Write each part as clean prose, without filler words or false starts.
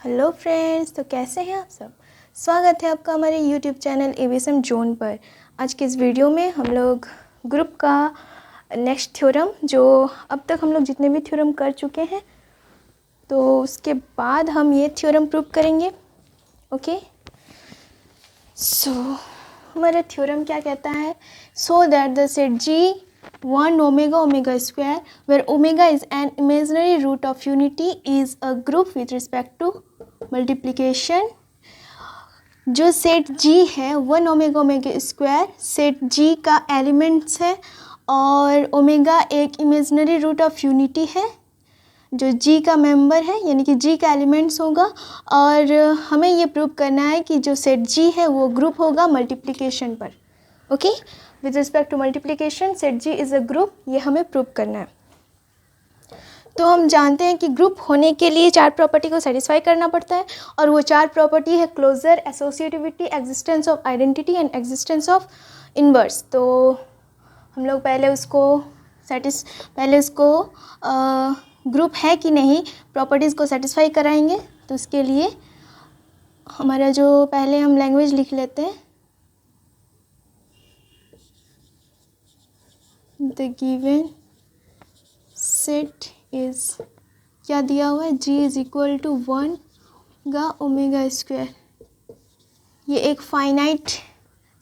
Hello friends, तो कैसे हैं आप सब। स्वागत है आपका हमारे यूट्यूब चैनल एवीएसएम जोन पर। आज के इस वीडियो में हम लोग ग्रुप का नेक्स्ट थ्योरम, जो अब तक हम लोग जितने भी थ्योरम कर चुके हैं, तो उसके बाद हम ये थ्योरम प्रूव करेंगे। ओके, सो हमारा थ्योरम क्या कहता है। So that the set G 1 omega omega square where omega is an imaginary root of unity is a group with respect to multiplication। जो सेट जी है 1 ओमेगा ओमेगा स्क्वायर सेट जी का elements है और omega एक imaginary root of unity है जो जी का member है, यानी कि जी का एलिमेंट्स होगा। और हमें ये प्रूव करना है कि जो सेट जी है वो ग्रुप होगा मल्टीप्लिकेशन पर। Okay, with respect to multiplication set G is a group, ये हमें प्रूव करना है। तो हम जानते हैं कि ग्रुप होने के लिए 4 प्रॉपर्टी को सेटिस्फाई करना पड़ता है, और वो 4 प्रॉपर्टी है closure, associativity, existence of identity and existence of inverse. तो हम लोग पहले उसको ग्रुप है कि नहीं प्रॉपर्टीज़ को सेटिस्फाई कराएंगे। तो उसके लिए हमारा जो पहले हम लैंग्वेज लिख लेते हैं, द गिवन सेट इज़, क्या दिया हुआ है, जी इज़ इक्वल टू 1 गा ओमेगा स्क्वायर। ये एक फाइनाइट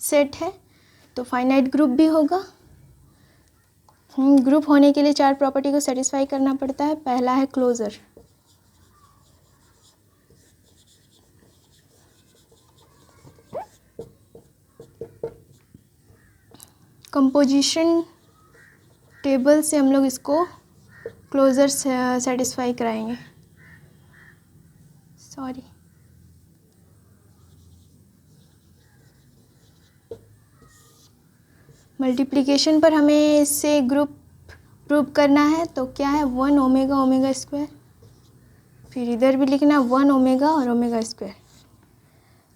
सेट है, तो फाइनाइट ग्रुप भी होगा। ग्रुप होने के लिए 4 प्रॉपर्टी को सेटिस्फाई करना पड़ता है। पहला है क्लोजर, कंपोजिशन टेबल से हम लोग इसको क्लोजर सेटिस्फाई कराएंगे। सॉरी, मल्टीप्लिकेशन पर हमें इससे ग्रुप प्रूव करना है। तो क्या है, 1 ओमेगा ओमेगा स्क्वायर, फिर इधर भी लिखना 1 ओमेगा और ओमेगा स्क्वायर।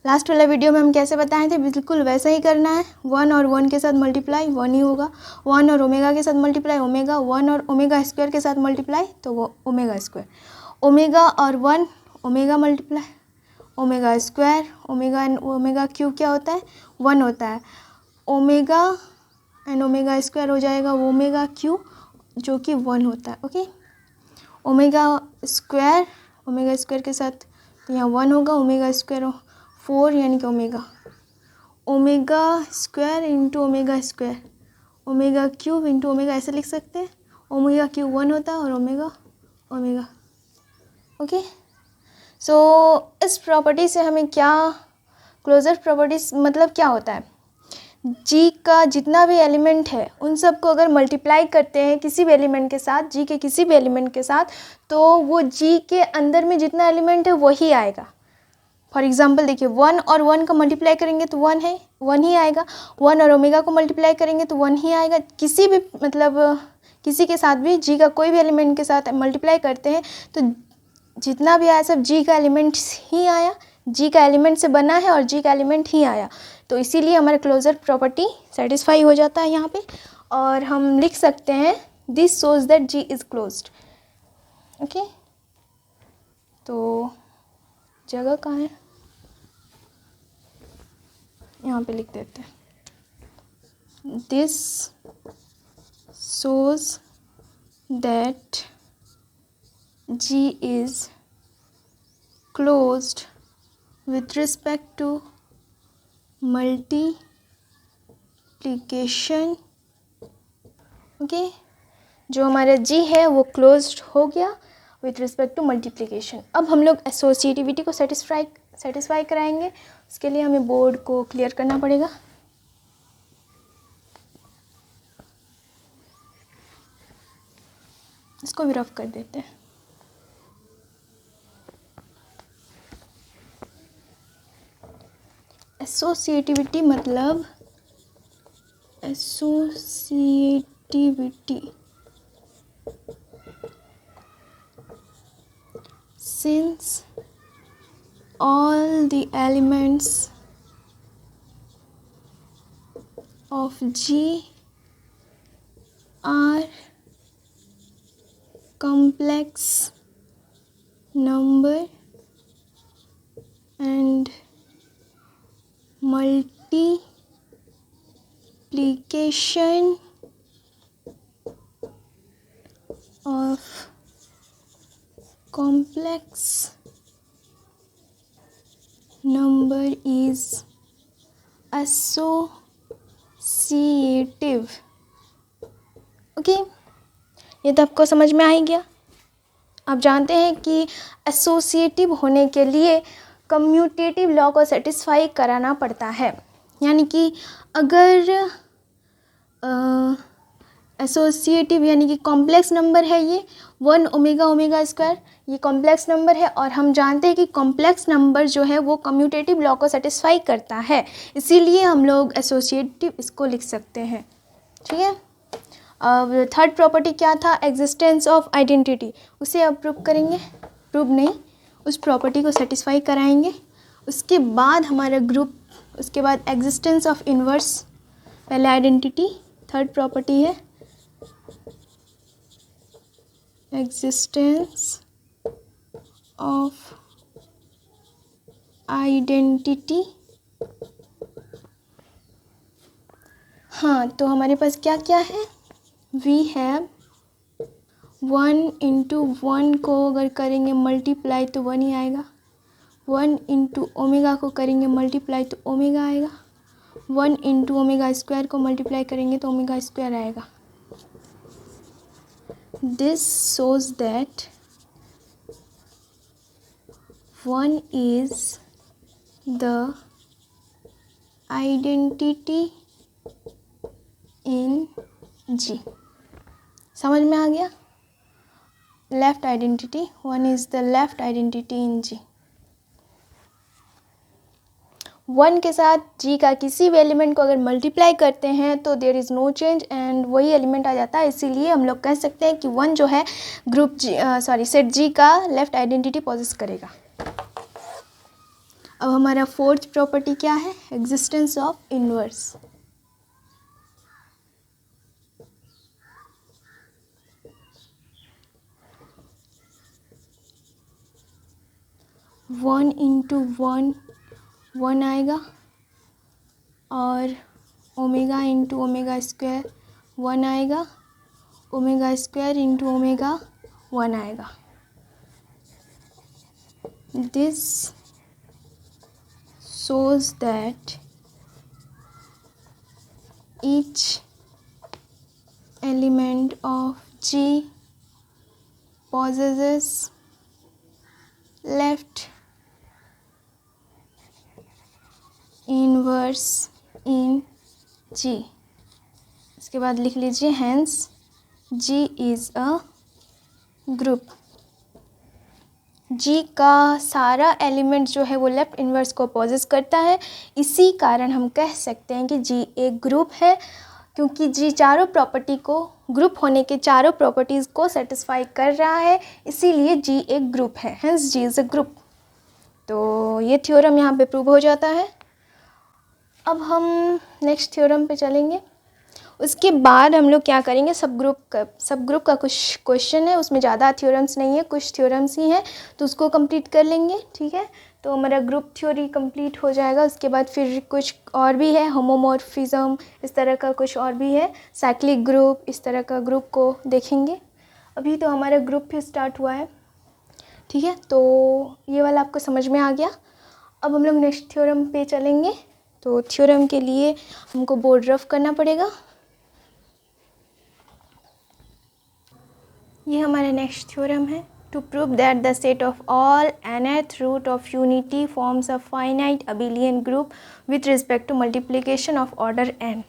लास्ट वाला वीडियो में हम कैसे बताए थे, बिल्कुल वैसा ही करना है। 1 और 1 के साथ मल्टीप्लाई 1 ही होगा, 1 और ओमेगा के साथ मल्टीप्लाई ओमेगा, 1 और ओमेगा स्क्वायर के साथ मल्टीप्लाई तो वो ओमेगा स्क्वायर, ओमेगा और 1 omega multiply omega square, omega and omega cube क्या होता है, 1 होता है। ओमेगा एंड ओमेगा स्क्वायर हो जाएगा ओमेगा क्यूब जो कि 1 होता है। ओके, ओमेगा स्क्वायर के साथ तो यहाँ 1 होगा, ओमेगा स्क्वायर 4 यानी कि omega square into omega square, omega cube into omega, ऐसे लिख सकते हैं। ओमेगा क्यूब 1 होता है और ओमेगा। ओके, सो इस प्रॉपर्टी से हमें क्या, क्लोजर प्रॉपर्टीज मतलब क्या होता है, जी का जितना भी एलिमेंट है उन सब को अगर मल्टीप्लाई करते हैं किसी भी एलिमेंट के साथ, जी के किसी भी एलिमेंट के साथ, तो वो जी के अंदर में जितना एलिमेंट है वही आएगा। फॉर एग्जांपल देखिए, 1 और 1 का मल्टीप्लाई करेंगे तो 1 ही आएगा। 1 और ओमेगा को मल्टीप्लाई करेंगे तो 1 ही आएगा। किसी भी किसी के साथ भी जी का कोई भी एलिमेंट के साथ मल्टीप्लाई करते हैं तो जितना भी आया सब जी का एलिमेंट ही आया, जी का एलिमेंट से बना है और जी का एलिमेंट ही आया। तो इसीलिए हमारा क्लोजर प्रॉपर्टी सेटिस्फाई हो जाता है यहाँ पे, और हम लिख सकते हैं this shows that G is closed. Okay, तो जगह कहाँ है, यहाँ पे लिख देते हैं, this shows that G is closed with respect to multiplication। Okay, जो हमारा जी है वो क्लोज्ड हो गया विथ रिस्पेक्ट टू मल्टीप्लिकेशन। अब हम लोग एसोसिएटिविटी को सेटिस्फाई कराएंगे। उसके लिए हमें बोर्ड को क्लियर करना पड़ेगा। इसको भी रफ कर देते हैं। एसोसिएटिविटी मतलब since all the elements of G are complex number and multiplication of complex number is associative. Okay, ये तो आपको समझ में आ ही गया। आप जानते हैं कि एसोसिएटिव होने के लिए कम्यूटेटिव लॉ को सेटिस्फाई कराना पड़ता है। यानी कि अगर एसोसिएटिव यानी कि कॉम्प्लेक्स नंबर है, ये 1 ओमेगा ओमेगा स्क्वायर, ये कॉम्प्लेक्स नंबर है और हम जानते हैं कि कॉम्प्लेक्स नंबर जो है वो कम्यूटेटिव लॉ को सेटिस्फाई करता है, इसीलिए हम लोग एसोसिएटिव इसको लिख सकते हैं। ठीक है। अब थर्ड प्रॉपर्टी क्या था, एग्जिस्टेंस ऑफ आइडेंटिटी, उसे अब प्रूव करेंगे, प्रूव नहीं, उस प्रॉपर्टी को सेटिस्फाई कराएंगे। उसके बाद हमारा ग्रुप, उसके बाद एग्जिस्टेंस ऑफ इन्वर्स, पहले आइडेंटिटी, थर्ड प्रॉपर्टी है एग्जिस्टेंस ऑफ आइडेंटिटी। हाँ, तो हमारे पास क्या क्या है, वी हैव 1 इंटू 1 को अगर करेंगे मल्टीप्लाई तो 1 ही आएगा, 1 इंटू ओमेगा को करेंगे मल्टीप्लाई तो ओमेगा आएगा, 1 इंटू ओमेगा स्क्वायर को मल्टीप्लाई करेंगे तो ओमेगा स्क्वायर आएगा। This shows that 1 is the identity in G. समझ में आ गया, left identity, 1 is the left identity in G. 1 के साथ जी का किसी भी एलिमेंट को अगर मल्टीप्लाई करते हैं तो there is no change and वही एलिमेंट आ जाता है, इसीलिए हम लोग कह सकते हैं कि 1 जो है ग्रुप जी सेट जी का लेफ्ट आइडेंटिटी पॉजेस करेगा। अब हमारा फोर्थ प्रॉपर्टी क्या है, existence of inverse. One into 1 आएगा और ओमेगा इंटू ओमेगा स्क्वायर 1 आएगा, ओमेगा स्क्वायर इंटू ओमेगा 1 आएगा। This shows that each element of G possesses left inverse in G। इसके बाद लिख लीजिए hence G is a group। जी का सारा एलिमेंट जो है वो लेफ्ट इन्वर्स को पॉजेस करता है, इसी कारण हम कह सकते हैं कि जी एक ग्रुप है, क्योंकि जी चारों प्रॉपर्टी को, ग्रुप होने के चारों प्रॉपर्टीज़ को सेटिस्फाई कर रहा है, इसीलिए जी एक ग्रुप है, hence G is a group. तो ये थ्योरम यहाँ पे प्रूव हो जाता है। अब हम नेक्स्ट थ्योरम पे चलेंगे। उसके बाद हम लोग क्या करेंगे, सब ग्रुप का कुछ क्वेश्चन है, उसमें ज़्यादा थ्योरम्स नहीं है, कुछ थ्योरम्स ही हैं, तो उसको कंप्लीट कर लेंगे। ठीक है, तो हमारा ग्रुप थ्योरी कंप्लीट हो जाएगा। उसके बाद फिर कुछ और भी है, होमोमॉर्फिज्म, इस तरह का कुछ और भी है, साइक्लिक ग्रुप, इस तरह का ग्रुप को देखेंगे। अभी तो हमारा ग्रुप भी स्टार्ट हुआ है। ठीक है, तो ये वाला आपको समझ में आ गया। अब हम लोग नेक्स्ट थ्योरम पे चलेंगे। तो थ्योरम के लिए हमको बोर्ड रफ करना पड़ेगा। ये हमारा नेक्स्ट थ्योरम है, to prove that the set of all nth root of unity forms a finite abelian group with respect to multiplication of order n।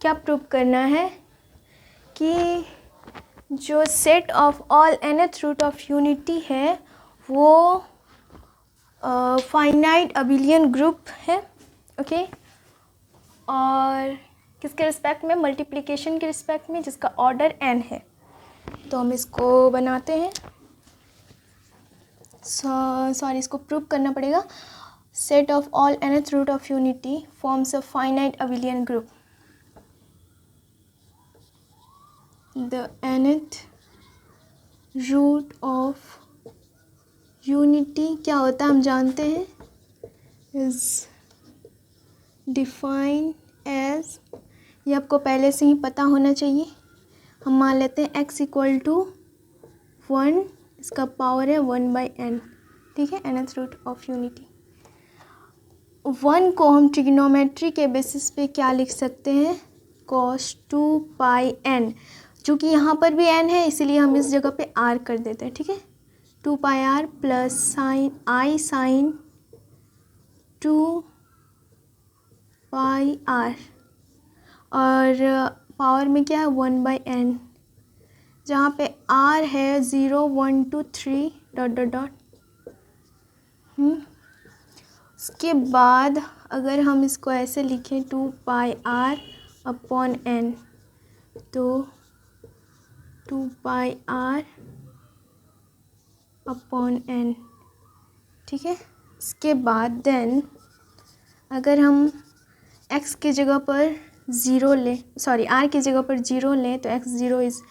क्या प्रूव करना है कि जो set of all nth root of unity है वो finite abelian group है। Okay, और किसके रिस्पेक्ट में, मल्टीप्लिकेशन के रिस्पेक्ट में, जिसका ऑर्डर n है। तो हम इसको बनाते हैं, सॉरी इसको प्रूव करना पड़ेगा। Set of all nth root of unity forms a finite abelian group. The nth root of unity क्या होता है हम जानते हैं, इज डिफाइन एज, ये आपको पहले से ही पता होना चाहिए। हम मान लेते हैं x इक्वल टू 1, इसका पावर है 1/n, ठीक है, nth रूट ऑफ यूनिटी। 1 को हम ट्रिग्नोमेट्री के बेसिस पे क्या लिख सकते हैं, cos 2πn, चूँकि यहाँ पर भी n है इसीलिए हम इस जगह पे r कर देते हैं, ठीक है। 2πr plus sign i sign 2πr, और पावर में क्या है 1/n, जहाँ पे r है 0 1 2 3 डॉट डॉट डॉट। उसके बाद अगर हम इसको ऐसे लिखें 2πr अपॉन n, तो 2πr अपॉन n, ठीक है। इसके बाद देन अगर हम x की जगह पर 0 लें, सॉरी r की जगह पर 0 लें, तो x 0 इज़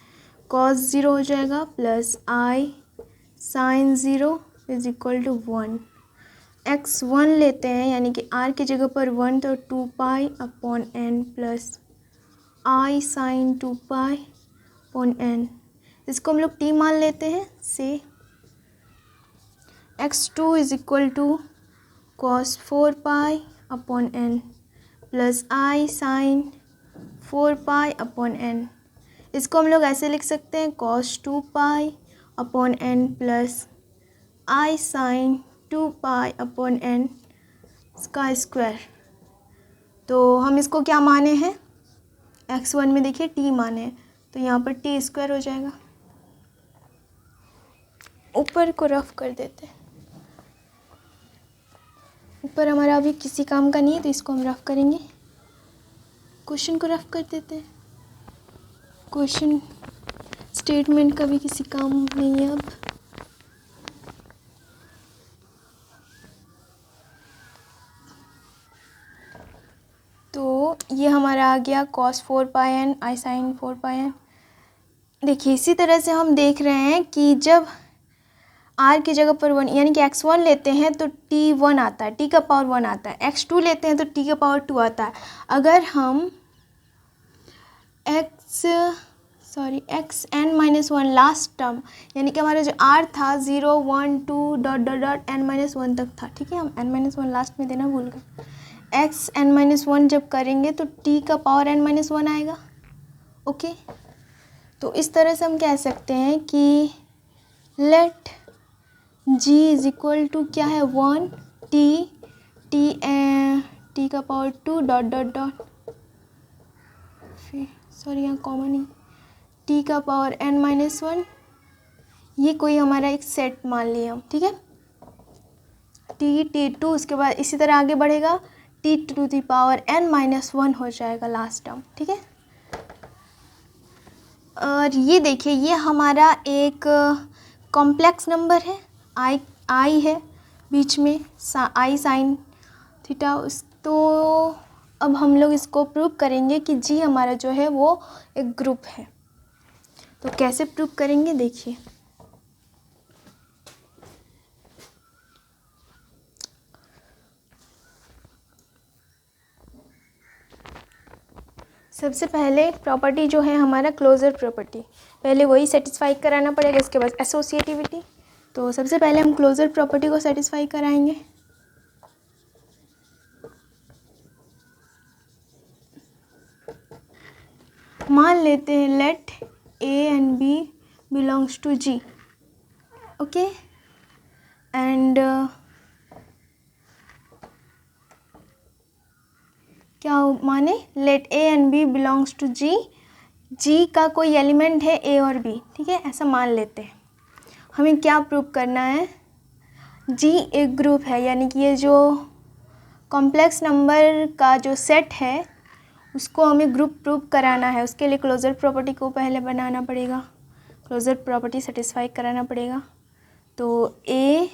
cos 0 हो जाएगा plus i sine 0 is equal to 1। x 1 लेते हैं यानी कि r की जगह पर 1, तो 2π upon n plus i sine 2π upon n, इसको हम लोग t मान लेते हैं say x2 is equal to cos 4π upon n plus i sine 4π upon n, इसको हम लोग ऐसे लिख सकते हैं cos 2π upon n plus i sine 2π upon n इसका स्क्वायर। तो हम इसको क्या माने हैं, x1 में देखिए t माने हैं, तो यहाँ पर t स्क्वायर हो जाएगा। ऊपर को रफ कर देते हैं, ऊपर हमारा अभी किसी काम का नहीं है तो इसको हम रफ करेंगे। क्वेश्चन को रफ कर देते हैं, क्वेश्चन स्टेटमेंट का भी किसी काम नहीं है अब। तो ये हमारा आ गया cos 4πn i sin 4πn। देखिए इसी तरह से हम देख रहे हैं कि जब r की जगह पर 1 यानी कि x1 लेते हैं तो t1 आता है, t का पावर 1 आता है, x2 लेते हैं तो t का पावर 2 आता है। अगर हम xn-1 लास्ट टर्म यानी कि हमारा जो r था 0 1 2 डॉट डॉट डॉट n-1 तक था, ठीक है, हम n-1 लास्ट में देना भूल गए। xn-1 जब करेंगे तो t का पावर n-1 आएगा, ओके। तो इस तरह से हम कह सकते हैं कि let g is equal to क्या है 1 t का power 2 dot dot dot, sorry यहाँ कॉमन ही, t का पावर n-1, ये कोई हमारा एक सेट मान लिया हम, ठीक है, t2, उसके बाद इसी तरह आगे बढ़ेगा t to the power n-1 हो जाएगा लास्ट टर्म, ठीक है। और ये देखिए ये हमारा एक कॉम्प्लेक्स नंबर है, आई है बीच में, आई साइन थीटा। तो अब हम लोग इसको प्रूव करेंगे कि जी हमारा जो है वो एक ग्रुप है। तो कैसे प्रूव करेंगे देखिए, सबसे पहले प्रॉपर्टी जो है हमारा क्लोजर प्रॉपर्टी, पहले वही सेटिस्फाई कराना पड़ेगा, इसके बाद एसोसिएटिविटी। तो सबसे पहले हम क्लोजर प्रॉपर्टी को सेटिस्फाई कराएंगे। मान लेते हैं let A and B belongs to G, okay, and क्या माने let A and B belongs to G, G का कोई एलिमेंट है ए और बी, ठीक है, ऐसा मान लेते हैं। हमें क्या प्रूव करना है, जी एक ग्रुप है, यानी कि ये जो कॉम्प्लेक्स नंबर का जो सेट है उसको हमें ग्रुप प्रूव कराना है। उसके लिए क्लोजर प्रॉपर्टी को पहले बनाना पड़ेगा, क्लोजर प्रॉपर्टी सेटिस्फाई कराना पड़ेगा। तो ए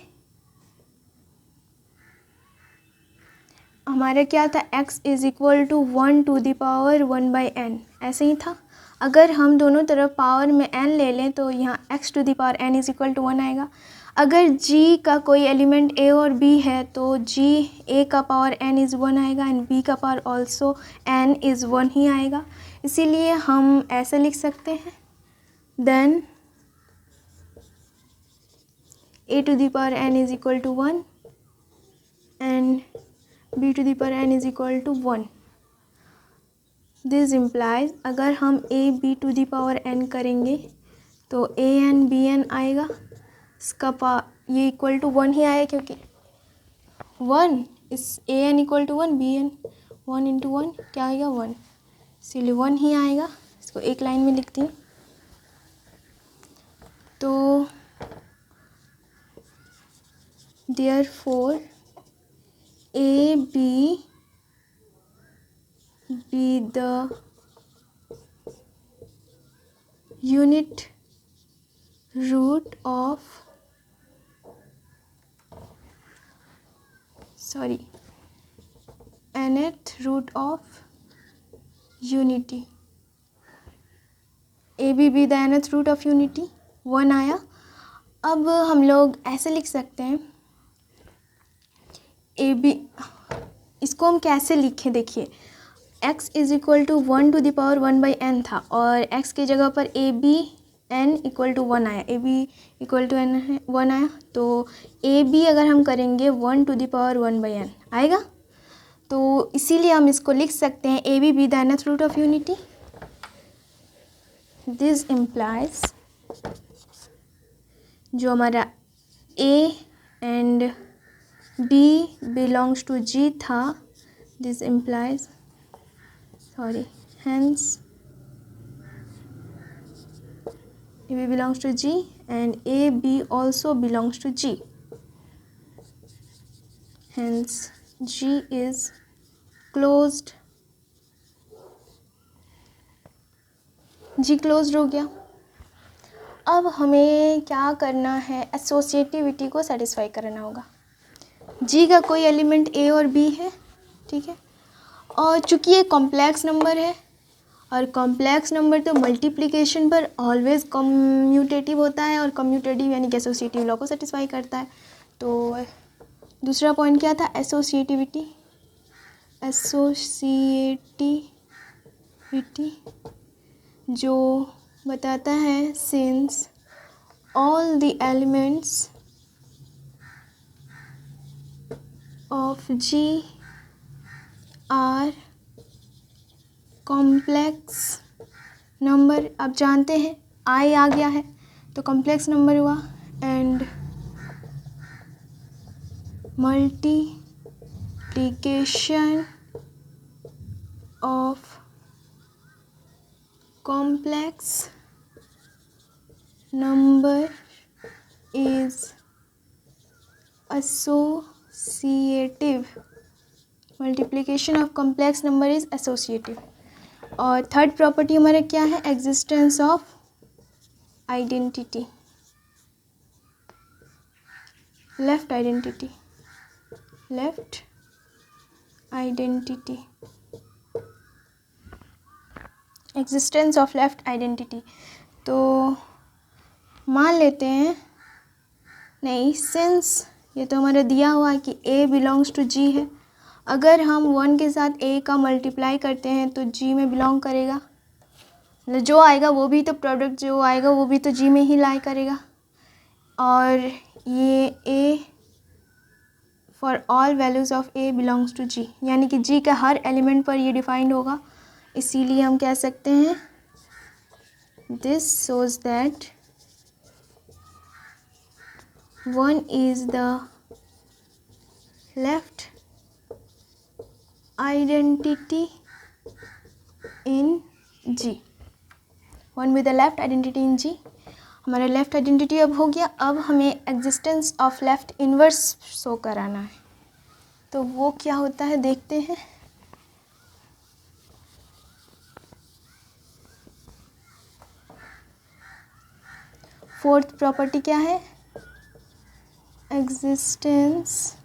हमारा क्या था, x is equal to 1 to the power 1/n, ऐसे ही था। अगर हम दोनों तरफ पावर में n ले लें तो यहाँ x to the power n is equal to 1 आएगा। अगर g का कोई एलिमेंट a और b है तो g a का पावर n इज़ 1 आएगा एंड b का पावर ऑल्सो n इज़ 1 ही आएगा। इसीलिए हम ऐसे लिख सकते हैं, then a to the power n is equal to 1 and b to the power n is equal to 1। This implies अगर हम a b to the power n करेंगे तो a n b n आएगा, इसका ये इक्वल टू 1 ही आएगा क्योंकि 1 इस a n equal to 1 b n 1 into 1 क्या आएगा 1, इसीलिए 1 ही आएगा। इसको एक लाइन में लिखती हूँ। तो therefore a b be the unit root of nth root of unity। a b be the nth root of unity 1 आया। अब हम लोग ऐसे लिख सकते हैं a b, इसको हम कैसे लिखें देखिए, x is equal to 1 to the power 1 by n था और x की जगह पर A B n equal to 1 आया, A B equal to n 1 आया, तो ए बी अगर हम करेंगे 1 to the power 1 by n आएगा। तो इसीलिए हम इसको लिख सकते हैं A B be the nth root of unity. This implies जो हमारा a and b belongs to g था, this implies hence AB belongs to G and AB also belongs to G, hence G is closed। G closed हो गया। अब हमें क्या करना है, एसोसिएटिविटी को सेटिस्फाई करना होगा। G का कोई एलिमेंट A और B है, ठीक है, और चूँकि ये कॉम्प्लेक्स नंबर है और कॉम्प्लेक्स नंबर तो मल्टीप्लिकेशन पर ऑलवेज कम्यूटेटिव होता है और कम्यूटेटिव यानी कि एसोसिएटिव लॉ को सेटिस्फाई करता है। तो दूसरा पॉइंट क्या था, एसोसिएटिविटी। एसोसिएटिविटी जो बताता है since all the elements of G are complex number. आप जानते हैं आई आ गया है तो कॉम्प्लेक्स नंबर हुआ, and multiplication of complex number is associative. Multiplication of complex number is associative. और थर्ड प्रॉपर्टी हमारा क्या है, existence of identity, left identity, left identity, existence of left identity. तो मान लेते हैं, नहीं, सिंस ये तो हमारा दिया हुआ है कि A बिलोंग्स टू G है, अगर हम 1 के साथ A का मल्टीप्लाई करते हैं तो G में बिलोंग करेगा, मतलब जो आएगा वो भी तो प्रोडक्ट जो आएगा वो भी तो G में ही लाई करेगा। और ये A for all values of A belongs to G, यानी कि G का हर एलिमेंट पर ये डिफाइंड होगा। इसीलिए हम कह सकते हैं this shows that 1 is the left identity in G। 1 with the left identity in G। हमारा लेफ्ट आइडेंटिटी अब हो गया। अब हमें existence of left inverse show कराना है, तो वो क्या होता है देखते हैं। फोर्थ प्रॉपर्टी क्या है, existence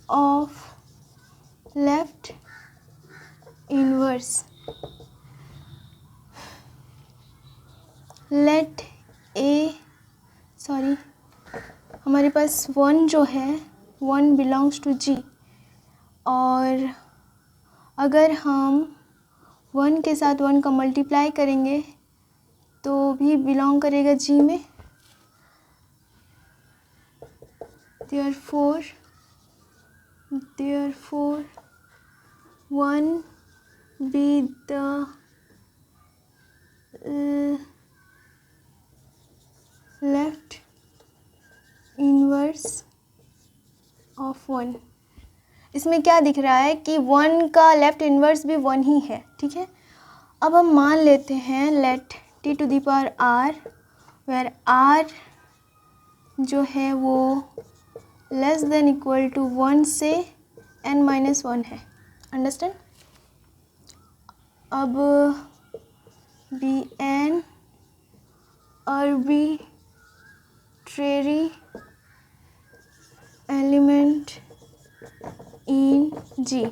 of left inverse. Let हमारे पास 1 जो है 1 बिलोंग्स टू G, और अगर हम 1 के साथ 1 का मल्टीप्लाई करेंगे तो भी बिलोंग करेगा G में। therefore 1 be the left inverse of 1। इसमें क्या दिख रहा है कि 1 का लेफ्ट इन्वर्स भी 1 ही है, ठीक है। अब हम मान लेते हैं let t to the power r, where r जो है वो लेस देन इक्वल टू 1 से n-1 है। अंडरस्टैंड। अब bn arbitrary element in G।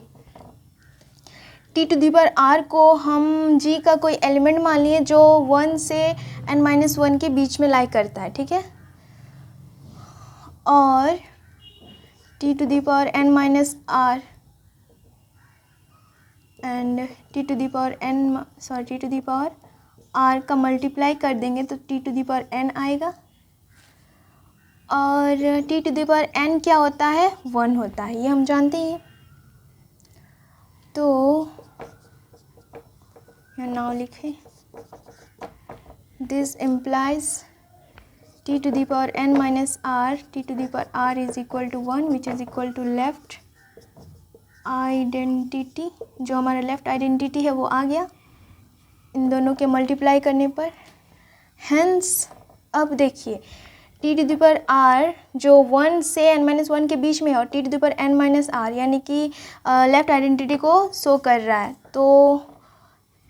t to the power r को हम G का कोई एलिमेंट मान लिए जो 1 से n-1 के बीच में लाई करता है, ठीक है। और t to the power n-r and t to the power t to the power r का मल्टीप्लाई कर देंगे तो t to the power n आएगा, और t to the power n क्या होता है 1 होता है, ये हम जानते हैं। तो यहाँ नाउ लिखें this implies t to the power n-r, t to the power r is equal to 1 which is equal to left identity. जो हमारा लेफ्ट आइडेंटिटी है वो आ गया इन दोनों के मल्टीप्लाई करने पर। हेंस अब देखिए t to the power r जो 1 से n-1 के बीच में है और t to the power n-r यानी कि लेफ्ट आइडेंटिटी को शो कर रहा है, तो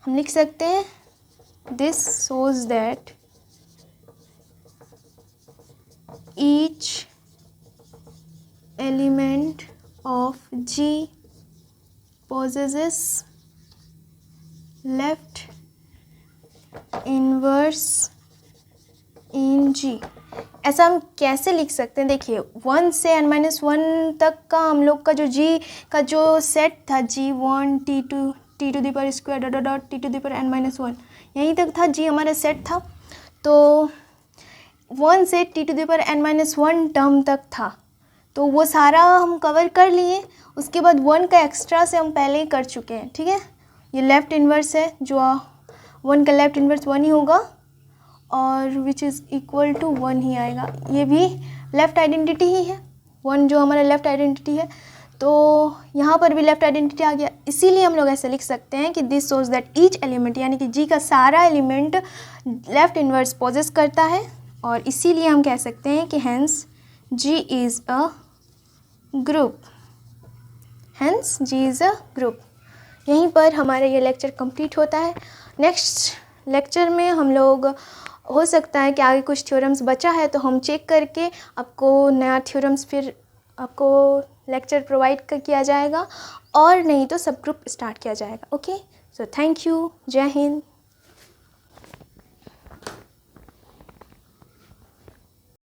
हम लिख सकते हैं this shows that each element of G possesses left inverse in G। ऐसा हम कैसे लिख सकते हैं, देखिए 1 से n-1 तक का हम लोग का जो G का जो सेट था G1 T2 t to the power square dot dot t to the power n-1 यहीं तक था, G हमारा सेट था। तो 1 से t to the power n-1 term तक था, तो वो सारा हम कवर कर लिए। उसके बाद 1 का एक्स्ट्रा से हम पहले ही कर चुके हैं, ठीक है। ये लेफ़्ट इन्वर्स है, जो 1 का लेफ़्ट इन्वर्स 1 ही होगा और विच इज़ इक्वल टू 1 ही आएगा। ये भी लेफ़्ट आइडेंटिटी ही है, 1 जो हमारा लेफ़्ट आइडेंटिटी है, तो यहाँ पर भी लेफ़्ट आइडेंटिटी आ गया। इसीलिए हम लोग ऐसे लिख सकते हैं कि this shows that each element यानी कि G का सारा एलिमेंट लेफ़्ट इन्वर्स पोजेस करता है, और इसीलिए हम कह सकते हैं कि hence G is a group. Hence G is a group. यहीं पर हमारा ये लेक्चर कंप्लीट होता है। नेक्स्ट लेक्चर में हम लोग हो सकता है कि आगे कुछ थ्योरम्स बचा है तो हम चेक करके आपको नया थ्योरम्स फिर आपको लेक्चर प्रोवाइड किया जाएगा, और नहीं तो सब ग्रुप स्टार्ट किया जाएगा। Okay, so thank you. जय हिंद।